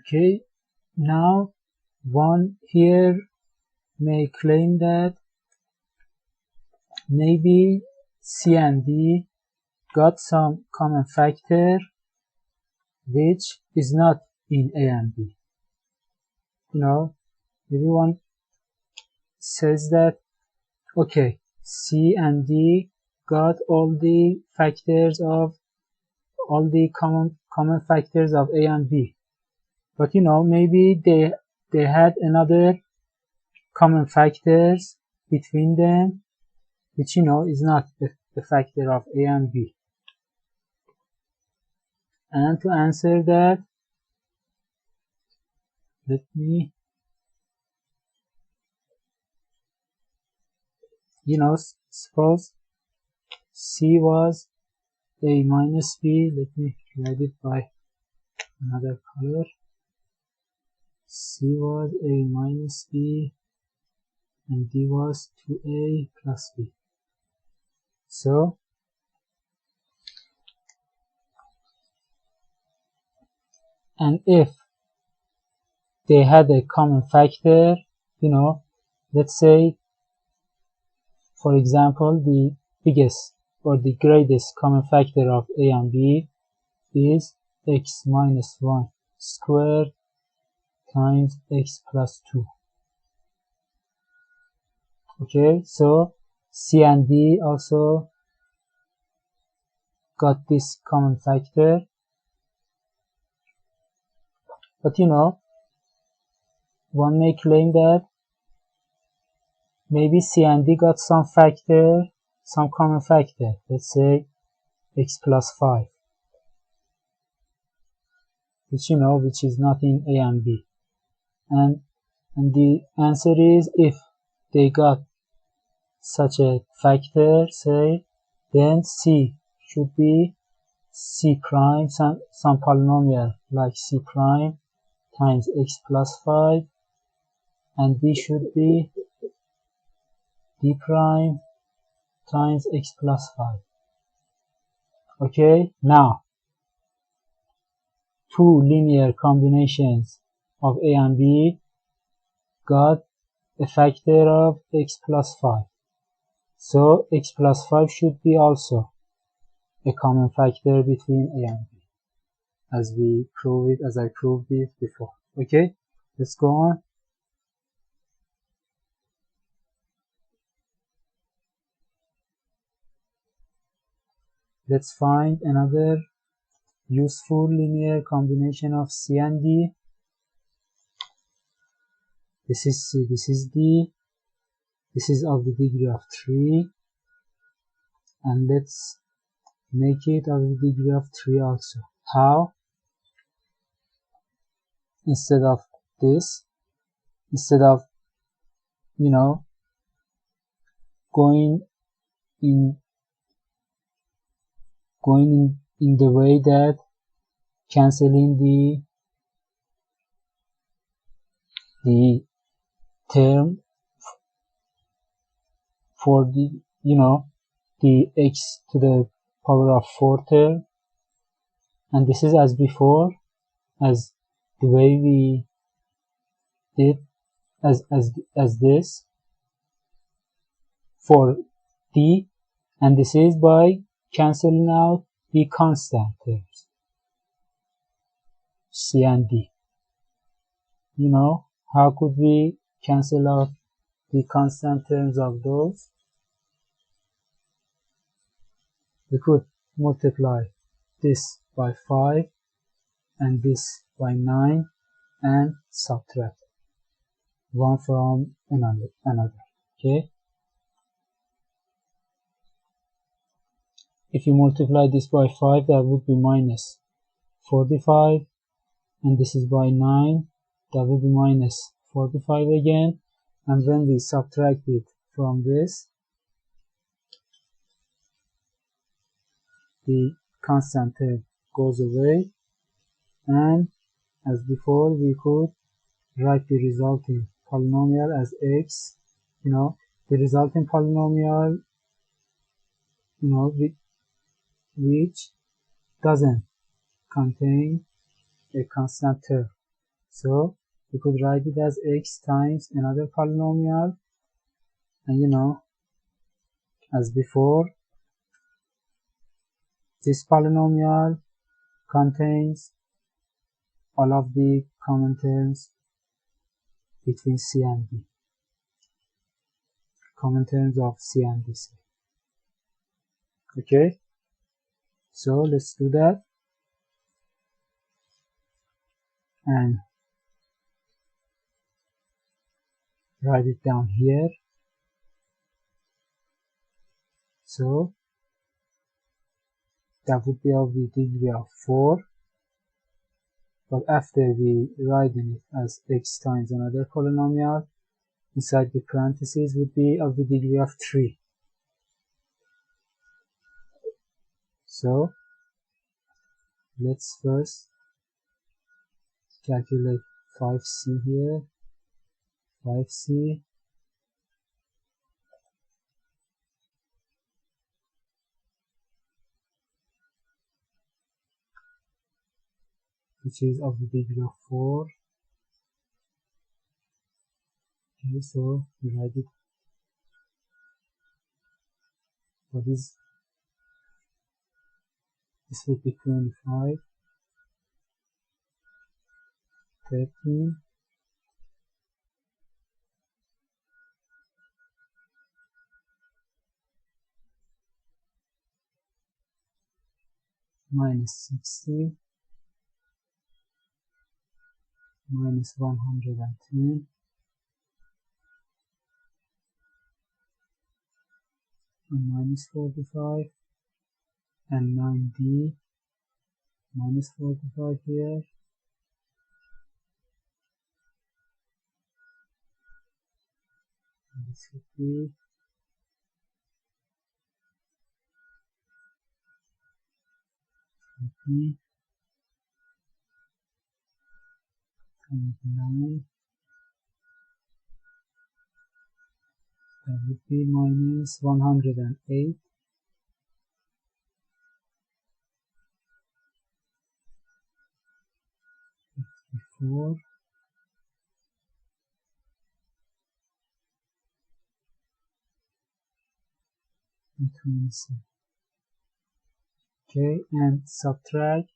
Okay, now one here may claim that maybe C and D got some common factor which is not in A and B. Everyone says that, okay, C and D got all the common factors of A and B. But maybe they had another common factors between them, which is not the factor of A and B. And to answer that, let me suppose C was A minus B. Let me write it by another color. C was A minus B and D was 2A plus B. So and if they had a common factor, let's say, for example, the biggest or the greatest common factor of A and B is x minus 1 squared times x plus 2. Okay, so C and D also got this common factor. But one may claim that maybe C and D got some common factor, let's say x plus 5, which is not in A and B. And the answer is, if they got such a factor, say, then C should be C prime, some polynomial like C prime times x plus 5, and D should be D prime times x plus 5. Okay, now two linear combinations of A and B got a factor of x plus 5. So x plus 5 should be also a common factor between A and B, as I proved it before. Okay, let's go on. Let's find another useful linear combination of C and D. This is C, this is D, this is of the degree of 3, and let's make it of the degree of 3 also. How? Instead of going in the way that canceling the term for the x to the power of 4 term, and this is as before, as the way we did as this for D, and this is by cancelling out the constant terms C and D. How could we cancel out the constant terms of those? We could multiply this by 5 and this by 9 and subtract one from another. Okay, if you multiply this by 5, that would be minus 45, and this is by 9, that would be minus 45 again, and when we subtract it from this, the constant term goes away, and as before, we could write the resulting polynomial as x. The resulting polynomial, which doesn't contain a constant term. So we could write it as x times another polynomial, and as before, this polynomial contains all of the common terms between C and D, common terms of C and D. Okay, so let's do that and write it down here. So that would be of the degree of 4, but after we writing it as x times another polynomial, inside the parentheses would be of the degree of 3. So let's first calculate 5c here. 5c which is of the degree of 4. Okay, so we write it. What is this? Would be 25, 13, minus 60, minus 110, and minus 45, and 9d, minus 45 here, and this would be 30, 29, that would be minus 108, 54, and 27. Okay, and subtract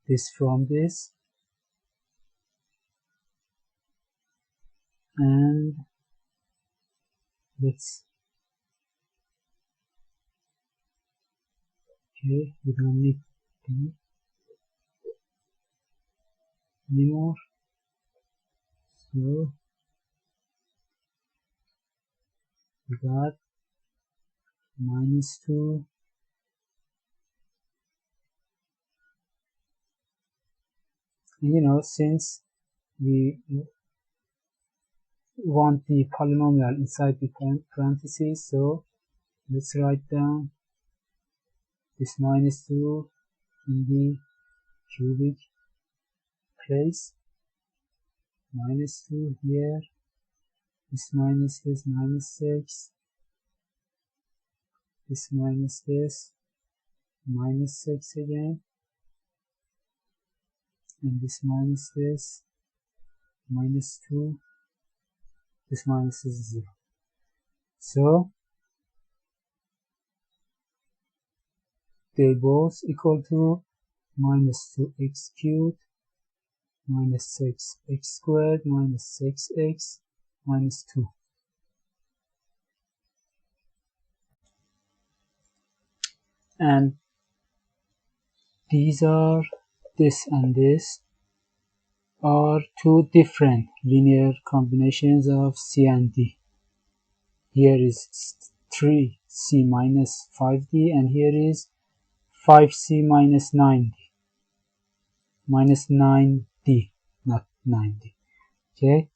this from this, and let's, okay, we don't need d anymore, so we got minus 2, and since we want the polynomial inside the parentheses, so let's write down this minus 2 in the cubic place, minus 2 here, this minus this, minus 6, this minus this, minus 6 again, and this minus this, minus 2, this minus is 0. So they both equal to minus 2x cubed minus 6x squared minus 6x minus 2. And these are, this and this are two different linear combinations of C and D. Here is 3c minus 5d, and here is 5c minus 9d. Minus 9d, not 9d. Okay?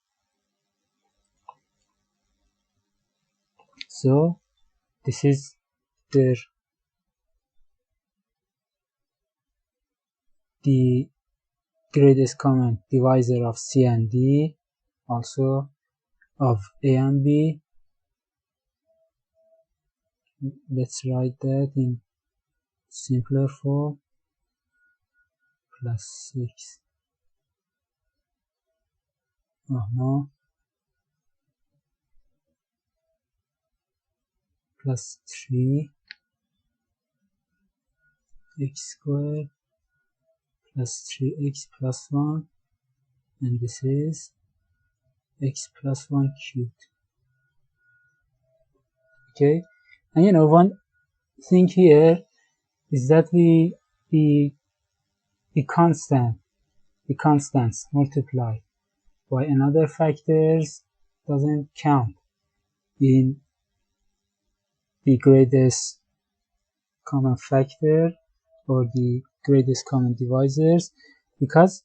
So, this is the greatest common divisor of C and D, also of A and B. Let's write that in simpler form. plus 6. Oh no. Plus 3 x squared plus 3x plus 1, and this is x plus 1 cubed. Okay, and you know, one thing here is that the constants multiply by another factors doesn't count in the greatest common factor or the greatest common divisors, because